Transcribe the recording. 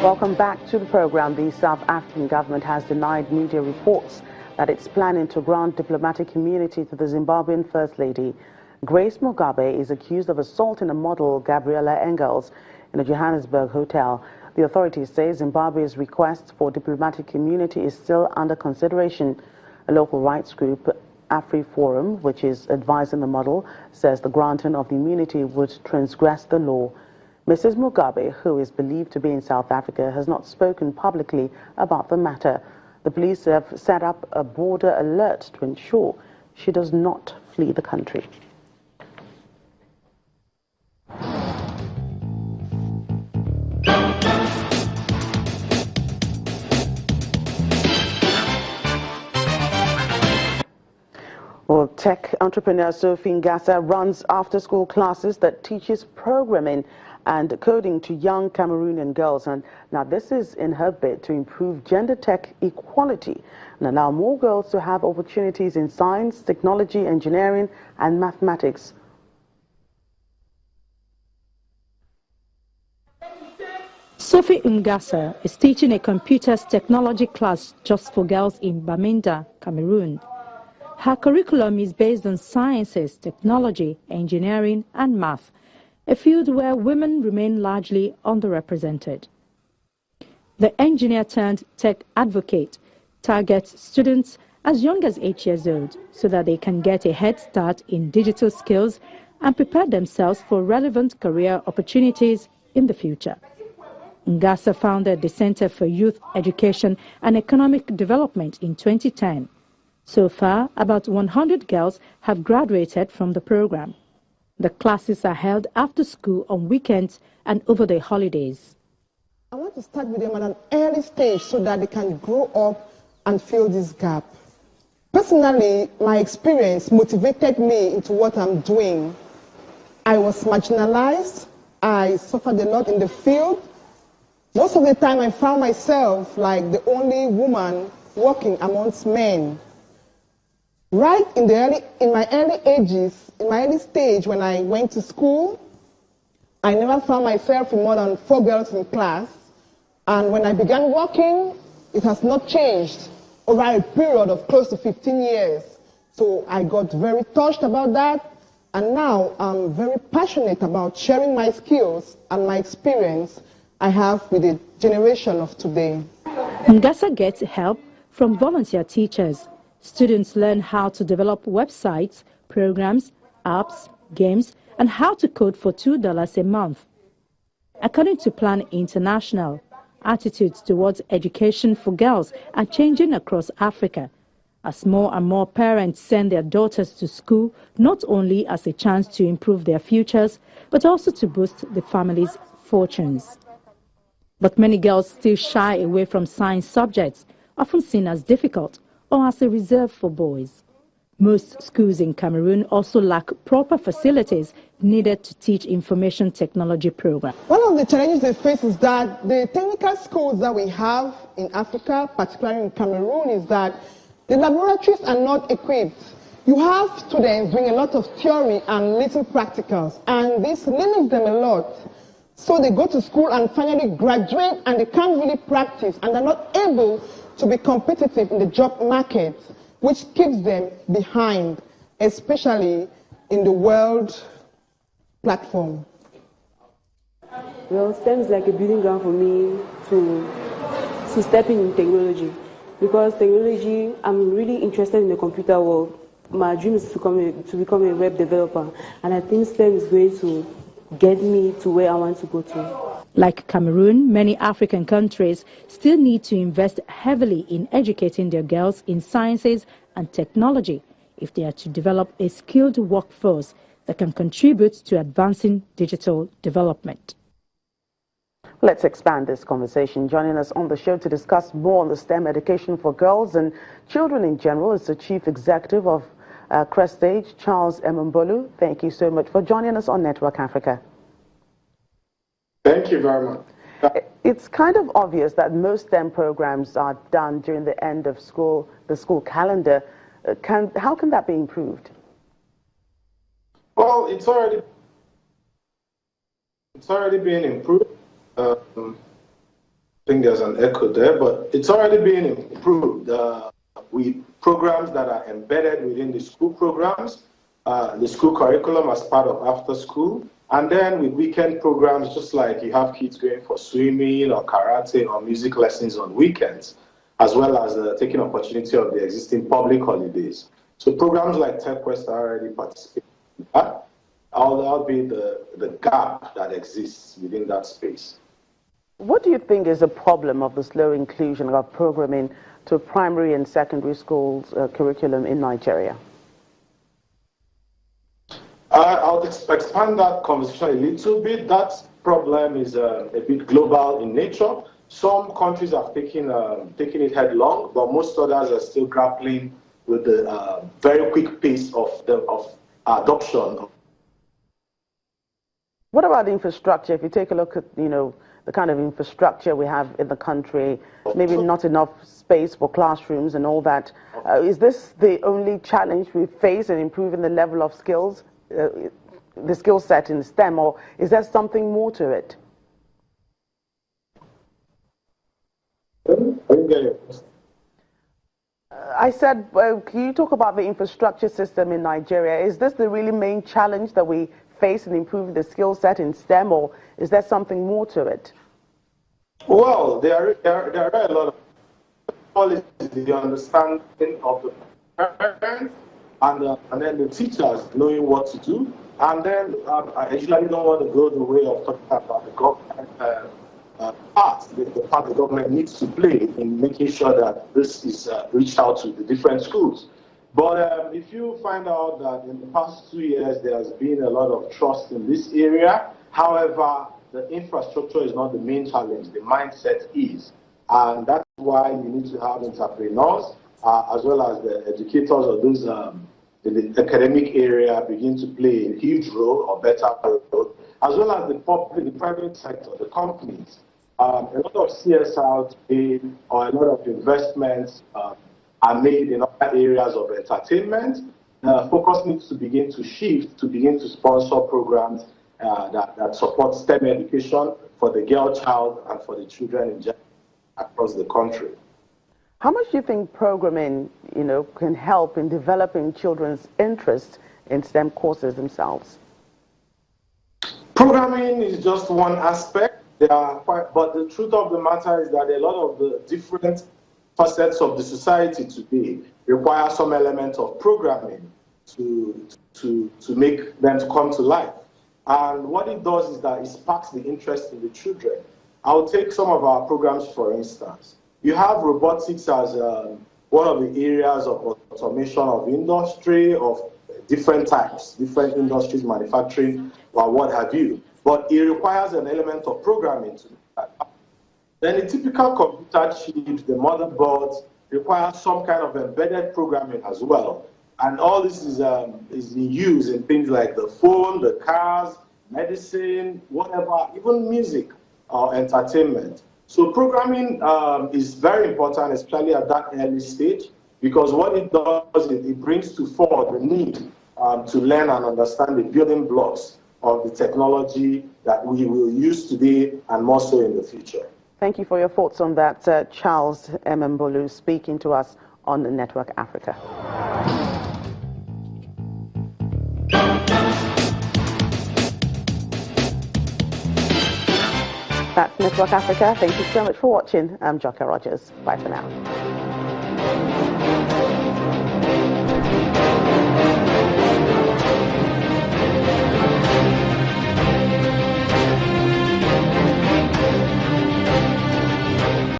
Welcome back to the program. The South African government has denied media reports that it's planning to grant diplomatic immunity to the Zimbabwean First Lady. Grace Mugabe is accused of assaulting a model, Gabriela Engels, in a Johannesburg hotel. The authorities say Zimbabwe's request for diplomatic immunity is still under consideration. A local rights group, AfriForum, which is advising the model, says the granting of the immunity would transgress the law. Mrs. Mugabe, who is believed to be in South Africa, has not spoken publicly about the matter. The police have set up a border alert to ensure she does not flee the country. Well, tech entrepreneur Sophie Ngasa runs after-school classes that teaches programming and coding to young Cameroonian girls. And now this is in her bid to improve gender tech equality and allow more girls to have opportunities in science, technology, engineering, and mathematics. Sophie Ngasa is teaching a computers technology class just for girls in Bamenda, Cameroon. Her curriculum is based on sciences, technology, engineering, and math, a field where women remain largely underrepresented. The engineer-turned-tech advocate targets students as young as 8 years old so that they can get a head start in digital skills and prepare themselves for relevant career opportunities in the future. Ngasa founded the Center for Youth Education and Economic Development in 2010. So far, about 100 girls have graduated from the program. The classes are held after school on weekends and over the holidays. I want to start with them at an early stage so that they can grow up and fill this gap. Personally, my experience motivated me into what I'm doing. I was marginalized. I suffered a lot in the field. Most of the time, I found myself like the only woman working amongst men. Right in my early ages, in my early stage when I went to school, I never found myself with more than 4 girls in class. And when I began working, it has not changed over a period of close to 15 years. So I got very touched about that. And now I'm very passionate about sharing my skills and my experience I have with the generation of today. Ngasa gets help from volunteer teachers. Students learn how to develop websites, programs, apps, games, and how to code for $2 a month. According to Plan International, attitudes towards education for girls are changing across Africa, as more and more parents send their daughters to school not only as a chance to improve their futures, but also to boost the family's fortunes. But many girls still shy away from science subjects, often seen as difficult or as a reserve for boys. Most schools in Cameroon also lack proper facilities needed to teach information technology programs. One of the challenges they face is that the technical schools that we have in Africa, particularly in Cameroon, is that the laboratories are not equipped. You have students doing a lot of theory and little practicals, and this limits them a lot. So they go to school and finally graduate, and they can't really practice, and they're not able to be competitive in the job market, which keeps them behind, especially in the world platform. Well, STEM is like a building ground for me to step in technology. Because technology, I'm really interested in the computer world. My dream is to become a web developer, and I think STEM is going to get me to where I want to go to. Like Cameroon, many African countries still need to invest heavily in educating their girls in sciences and technology if they are to develop a skilled workforce that can contribute to advancing digital development. Let's expand this conversation. Joining us on the show to discuss more on the STEM education for girls and children in general is the Chief Executive of Crestage, Charles Mbolu. Thank you so much for joining us on Network Africa. Thank you very much. It's kind of obvious that most STEM programs are done during the end of school, the school calendar. How can that be improved? Well, it's already been improved. think there's an echo there, but it's already being improved. With programs that are embedded within the school programs, the school curriculum as part of after school, and then with weekend programs, just like you have kids going for swimming or karate or music lessons on weekends, as well as taking opportunity of the existing public holidays. So programs like TechQuest are already participating in that. That'll be the gap that exists within that space. What do you think is a problem of the slow inclusion of programming to primary and secondary schools curriculum in Nigeria? I'll expand that conversation a little bit. That problem is a bit global in nature. Some countries have taken it headlong, but most others are still grappling with the very quick pace of adoption. What about the infrastructure? If you take a look at, the kind of infrastructure we have in the country, maybe not enough space for classrooms and all that. Is this the only challenge we face in improving the level of skills, the skill set in STEM, or is there something more to it? I said, can you talk about the infrastructure system in Nigeria? Is this the really main challenge that we face in improving the skill set in STEM, or is there something more to it? Well, there are a lot of policies, the understanding of the parents, and then the teachers knowing what to do. And then I usually don't want to go the way of talking about the government the part the government needs to play in making sure that this is reached out to the different schools. But if you find out that in the past 2 years there has been a lot of trust in this area, however, the infrastructure is not the main challenge, the mindset is. And that's why you need to have entrepreneurs as well as the educators or those in the academic area begin to play a huge role or better role, as well as the public, the private sector, the companies. A lot of CSR made or a lot of investments are made in other areas of entertainment. Focus needs to begin to shift to begin to sponsor programs that support STEM education for the girl child and for the children in general across the country. How much do you think programming, can help in developing children's interest in STEM courses themselves? Programming is just one aspect. But the truth of the matter is that a lot of the different facets of the society today require some element of programming to make them to come to life. And what it does is that it sparks the interest in the children. I'll take some of our programs, for instance. You have robotics as one of the areas of automation of industry of different types, different industries, manufacturing, or what have you. But it requires an element of programming to do that. Then the typical computer chips, the motherboards, require some kind of embedded programming as well. And all this is in use in things like the phone, the cars, medicine, whatever, even music or entertainment. So programming is very important, especially at that early stage, because what it does is it brings to fore the need to learn and understand the building blocks of the technology that we will use today and more so in the future. Thank you for your thoughts on that, Charles Mbolu, speaking to us on the Network Africa. That's Network Africa. Thank you so much for watching. I'm Joker Rogers. Bye for now.